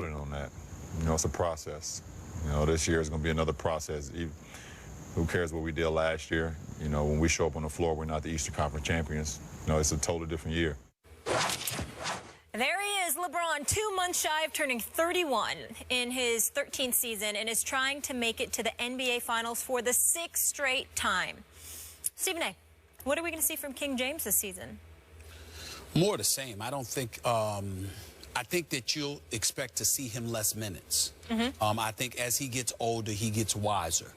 on that. You know, it's a process. You know, this year is going to be another process. Who cares what we did last year? You know, when we show up on the floor, we're not the Eastern Conference champions. You know, it's a totally different year. There he is, LeBron, 2 months shy of turning 31 in his 13th season and is trying to make it to the NBA Finals for the 6th straight time. Stephen A., what are we going to see from King James this season? More the same. I don't think I think that you'll expect to see him less minutes. I think as he gets older, he gets wiser.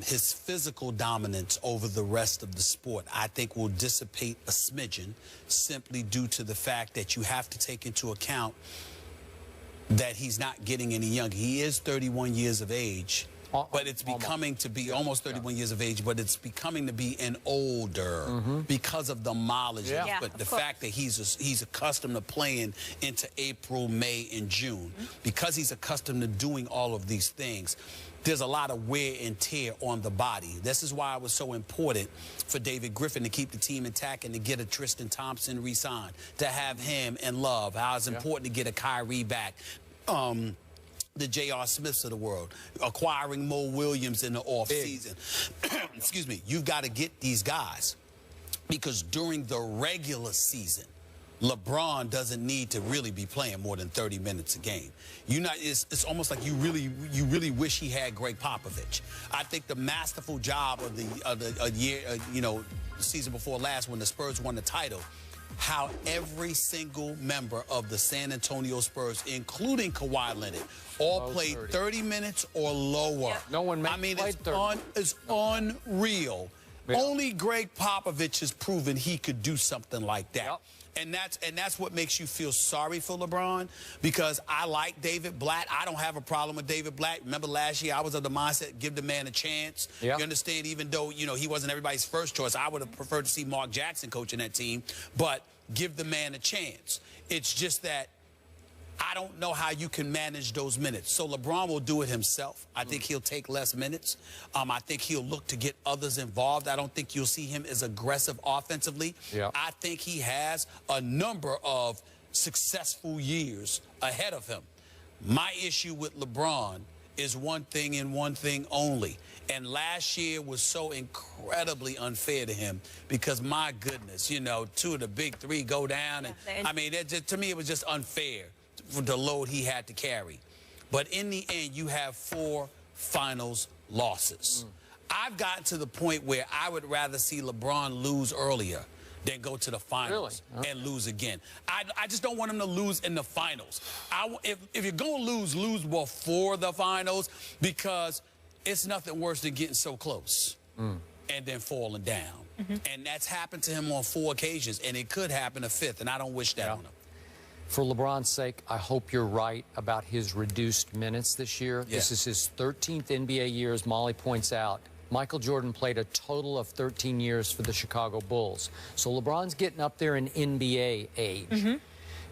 His physical dominance over the rest of the sport, I think, will dissipate a smidgen simply due to the fact that you have to take into account that he's not getting any younger. He is 31 years of age, but it's becoming to be almost 31 years of age, but it's becoming to be an older because of the mileage. But the fact that he's accustomed to playing into April, May, and June, because he's accustomed to doing all of these things, there's a lot of wear and tear on the body. This is why it was so important for David Griffin to keep the team intact and to get a Tristan Thompson re-signed, to have him and Love, how it's important to get a Kyrie back. The J.R. Smiths of the world, acquiring Mo Williams in the offseason. Excuse me. You've got to get these guys because during the regular season, LeBron doesn't need to really be playing more than 30 minutes a game. It's almost like you really wish he had Greg Popovich. I think the masterful job of the year, the season before last when the Spurs won the title, how every single member of the San Antonio Spurs, including Kawhi Leonard, all played 30 minutes or lower. No one it's unreal. Only Greg Popovich has proven he could do something like that. And that's what makes you feel sorry for LeBron, because I like David Blatt. I don't have a problem with David Blatt. Remember last year I was of the mindset, give the man a chance. You understand, even though, he wasn't everybody's first choice. I would have preferred to see Mark Jackson coaching that team, but give the man a chance. It's just that I don't know how you can manage those minutes. So LeBron will do it himself. I think he'll take less minutes. I think he'll look to get others involved. I don't think you'll see him as aggressive offensively. I think he has a number of successful years ahead of him. My issue with LeBron is one thing and one thing only. And last year was so incredibly unfair to him because, my goodness, 2 of the big 3 go down. And I mean, to me, it was just unfair for the load he had to carry. But in the end, you have 4 finals losses. I've gotten to the point where I would rather see LeBron lose earlier than go to the finals and lose again. I just don't want him to lose in the finals. If you're going to lose before the finals, because it's nothing worse than getting so close and then falling down. And that's happened to him on 4 occasions, and it could happen a 5th, and I don't wish that on him. For LeBron's sake, I hope you're right about his reduced minutes this year. This is his 13th NBA year, as Molly points out. Michael Jordan played a total of 13 years for the Chicago Bulls. So LeBron's getting up there in NBA age.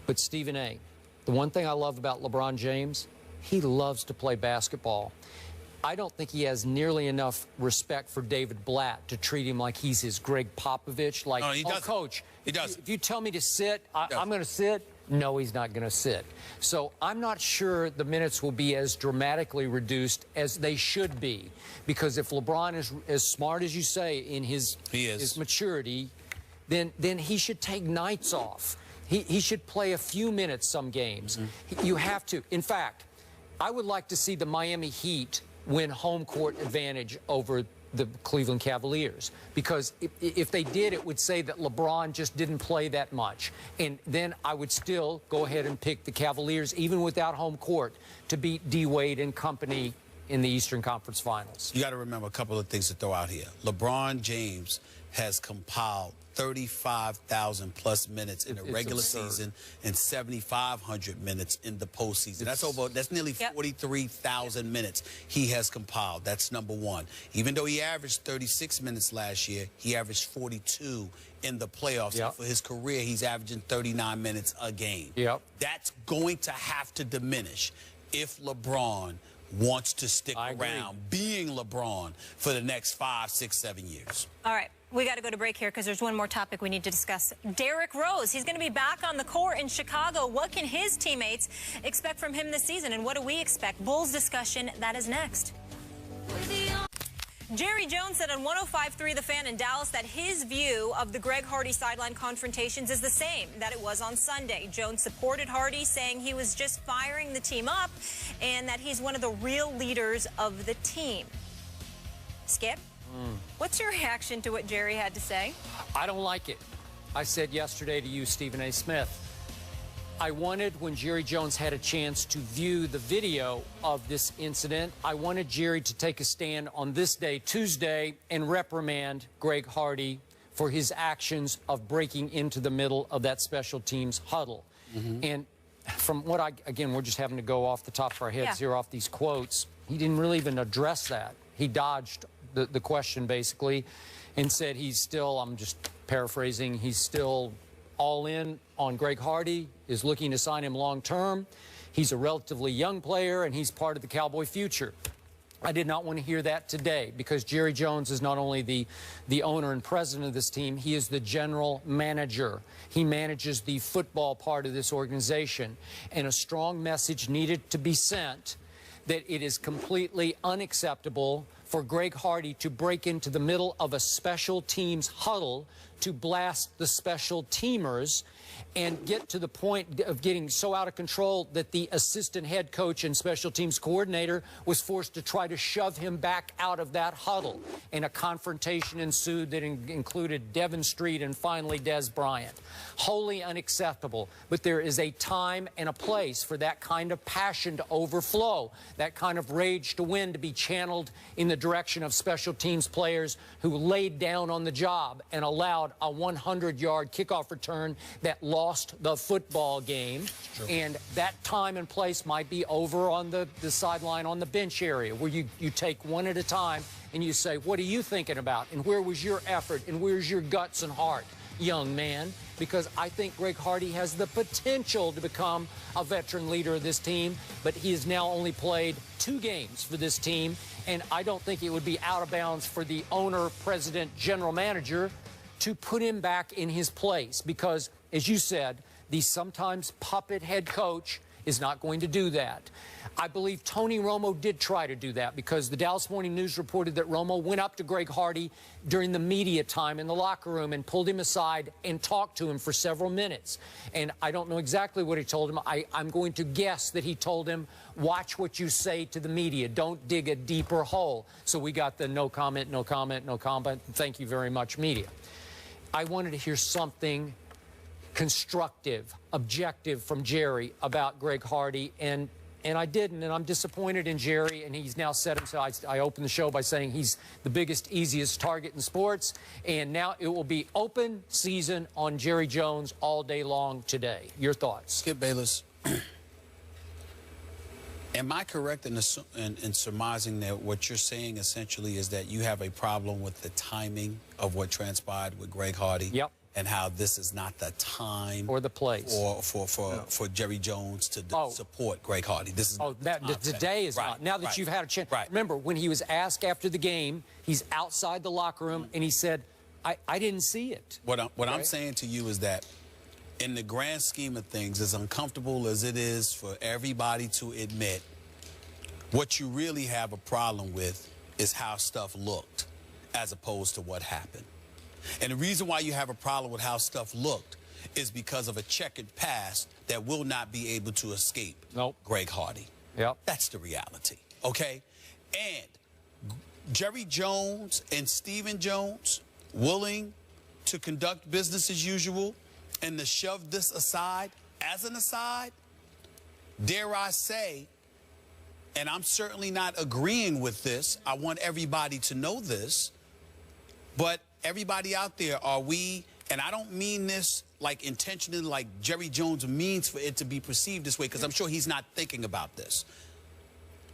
But Stephen A., the one thing I love about LeBron James, he loves to play basketball. I don't think he has nearly enough respect for David Blatt to treat him like he's his Greg Popovich. Like, coach, if you tell me to sit, I'm going to sit. No, he's not going to sit. So I'm not sure the minutes will be as dramatically reduced as they should be. Because if LeBron is as smart as you say in his maturity, then he should take nights off. He should play a few minutes some games. You have to. In fact, I would like to see the Miami Heat win home court advantage over the Cleveland Cavaliers, because if they did, it would say that LeBron just didn't play that much, and then I would still go ahead and pick the Cavaliers, even without home court, to beat D. Wade and company in the Eastern Conference Finals. You got to remember a couple of things to throw out here. LeBron James has compiled 35,000 plus minutes in the regular season and 7,500 minutes in the postseason. That's nearly 43,000 minutes he has compiled. That's number one. Even though he averaged 36 minutes last year, he averaged 42 in the playoffs. And for his career, he's averaging 39 minutes a game. That's going to have to diminish if LeBron wants to stick around being LeBron for the next 5, 6, 7 years. All right. We got to go to break here because there's one more topic we need to discuss. Derrick Rose, he's going to be back on the court in Chicago. What can his teammates expect from him this season, and what do we expect? Bulls discussion, that is next. Jerry Jones said on 105.3 The Fan in Dallas that his view of the Greg Hardy sideline confrontations is the same that it was on Sunday. Jones supported Hardy, saying he was just firing the team up and that he's one of the real leaders of the team. Skip? What's your reaction to what Jerry had to say? I don't like it. I said yesterday to you, Stephen A. Smith, I wanted, when Jerry Jones had a chance to view the video of this incident, I wanted Jerry to take a stand on this day, Tuesday, and reprimand Greg Hardy for his actions of breaking into the middle of that special teams huddle. And from what again, we're just having to go off the top of our heads here off these quotes. He didn't really even address that. He dodged the question, basically, and said he's still, I'm just paraphrasing, he's still all in on Greg Hardy, is looking to sign him long term. He's a relatively young player, and he's part of the Cowboy future. I did not want to hear that today, because Jerry Jones is not only the owner and president of this team, he is the general manager. He manages the football part of this organization, and a strong message needed to be sent that it is completely unacceptable for Greg Hardy to break into the middle of a special teams huddle to blast the special teamers and get to the point of getting so out of control that the assistant head coach and special teams coordinator was forced to try to shove him back out of that huddle. And a confrontation ensued that included Devin Street and finally Des Bryant. Wholly unacceptable. But there is a time and a place for that kind of passion to overflow, that kind of rage to win to be channeled in the direction of special teams players who laid down on the job and allowed a 100-yard kickoff return that lost the football game. And that time and place might be over on the sideline on the bench area, where you take one at a time and you say, what are you thinking about? And where was your effort? And where's your guts and heart, young man? Because I think Greg Hardy has the potential to become a veteran leader of this team, but he has now only played 2 games for this team, and I don't think it would be out of bounds for the owner, president, general manager to put him back in his place, because, as you said, the sometimes puppet head coach is not going to do that. I believe Tony Romo did try to do that, because the Dallas Morning News reported that Romo went up to Greg Hardy during the media time in the locker room and pulled him aside and talked to him for several minutes. And I don't know exactly what he told him. I'm going to guess that he told him, watch what you say to the media. Don't dig a deeper hole. So we got the no comment, no comment, no comment. Thank you very much, media. I wanted to hear something constructive, objective from Jerry about Greg Hardy, and I didn't, and I'm disappointed in Jerry, and he's now said himself. I opened the show by saying he's the biggest, easiest target in sports, and now it will be open season on Jerry Jones all day long today. Your thoughts? Skip Bayless, am I correct in surmising that what you're saying essentially is that you have a problem with the timing of what transpired with Greg Hardy? Yep. And how this is not the time or the place for Jerry Jones to support Greg Hardy. This is today is not. Now that you've had a chance. Remember, when he was asked after the game, he's outside the locker room, and he said, I didn't see it. What I'm saying to you is that in the grand scheme of things, as uncomfortable as it is for everybody to admit, what you really have a problem with is how stuff looked as opposed to what happened. And the reason why you have a problem with how stuff looked is because of a checkered past that will not be able to escape Greg Hardy. Yep. That's the reality, okay? And Jerry Jones and Stephen Jones willing to conduct business as usual and to shove this aside, as an aside, dare I say, and I'm certainly not agreeing with this, I want everybody to know this, but everybody out there, are we, and I don't mean this like intentionally, like Jerry Jones means for it to be perceived this way, because I'm sure he's not thinking about this.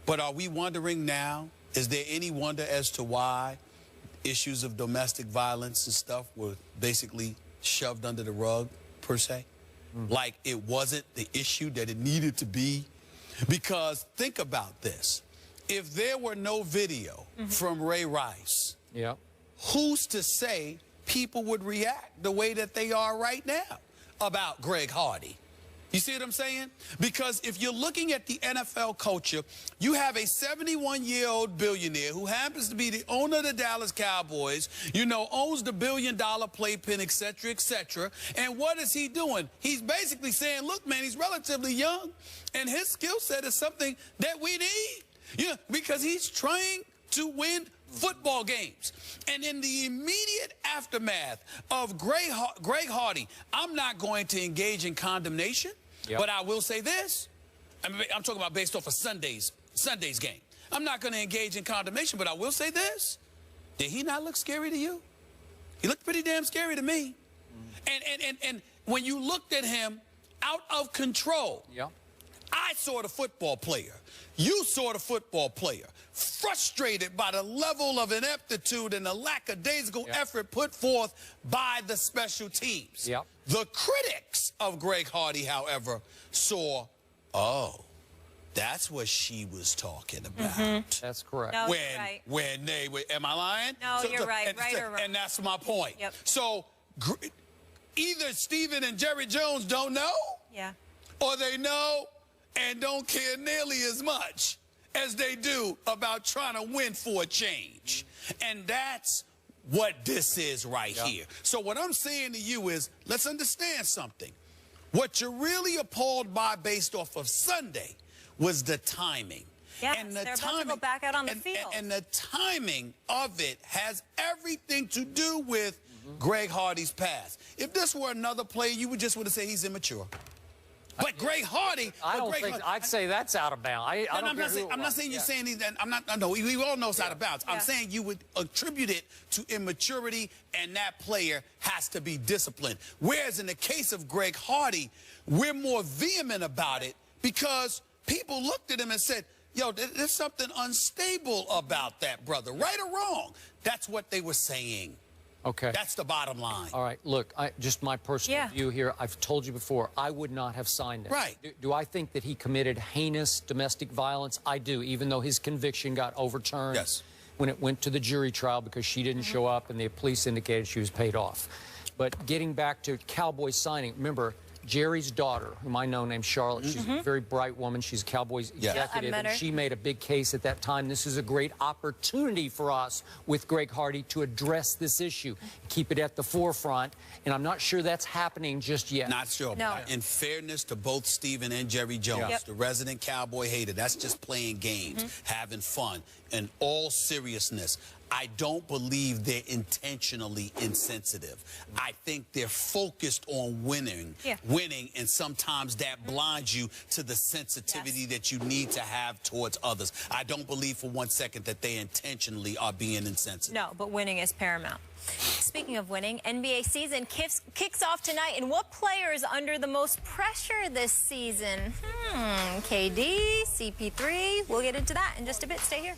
But are we wondering now, is there any wonder as to why issues of domestic violence and stuff were basically shoved under the rug, per se? Like it wasn't the issue that it needed to be? Because think about this. If there were no video from Ray Rice, who's to say people would react the way that they are right now about Greg Hardy. You see what I'm saying? Because if you're looking at the NFL culture, you have a 71-year-old billionaire who happens to be the owner of the Dallas Cowboys, you know, owns the billion-dollar playpen, et cetera, et cetera. And what is he doing? He's basically saying, look, man, he's relatively young, and his skill set is something that we need. Yeah, because he's trying to win football games. And in the immediate aftermath of Greg Hardy, I'm not going to engage in condemnation, but I will say this. I'm talking about based off of Sunday's game. I'm not going to engage in condemnation, but I will say this. Did he not look scary to you? He looked pretty damn scary to me. And when you looked at him out of control, I saw the football player. You saw the football player, frustrated by the level of ineptitude and the lackadaisical effort put forth by the special teams. The critics of Greg Hardy, however, saw, oh, that's what she was talking about. That's correct. No, you're right. When they were, am I lying? No, you're right, right or wrong. And that's my point. So either Stephen and Jerry Jones don't know, or they know and don't care nearly as much as they do about trying to win for a change. And that's what this is right here. So what I'm saying to you is, let's understand something. What you're really appalled by based off of Sunday was the timing. And the they're about to go back out on the field. And the timing of it has everything to do with Greg Hardy's past. If this were another player, you would just want to say he's immature. But Greg Hardy, I'd say that's out of bounds. I'm not saying you're saying that. No, we all know it's out of bounds. I'm saying you would attribute it to immaturity, and that player has to be disciplined. Whereas in the case of Greg Hardy, we're more vehement about it because people looked at him and said, yo, there's something unstable about that brother, right or wrong. That's what they were saying. Okay. That's the bottom line. All right. Look, just my personal view here. I've told you before, I would not have signed it. Right. Do I think that he committed heinous domestic violence? I do, even though his conviction got overturned when it went to the jury trial because she didn't show up and the police indicated she was paid off. But getting back to Cowboys signing, remember, Jerry's daughter, whom I know named Charlotte, she's a very bright woman. She's a Cowboys executive, and she made a big case at that time. This is a great opportunity for us with Greg Hardy to address this issue, keep it at the forefront, and I'm not sure that's happening just yet. Not sure. No. In fairness to both Stephen and Jerry Jones, the resident Cowboy hater, that's just playing games, having fun. In all seriousness, I don't believe they're intentionally insensitive. I think they're focused on winning, and sometimes that blinds you to the sensitivity that you need to have towards others. I don't believe for 1 second that they intentionally are being insensitive. No, but winning is paramount. Speaking of winning, NBA season kicks off tonight, and what player is under the most pressure this season? KD, CP3, we'll get into that in just a bit. Stay here.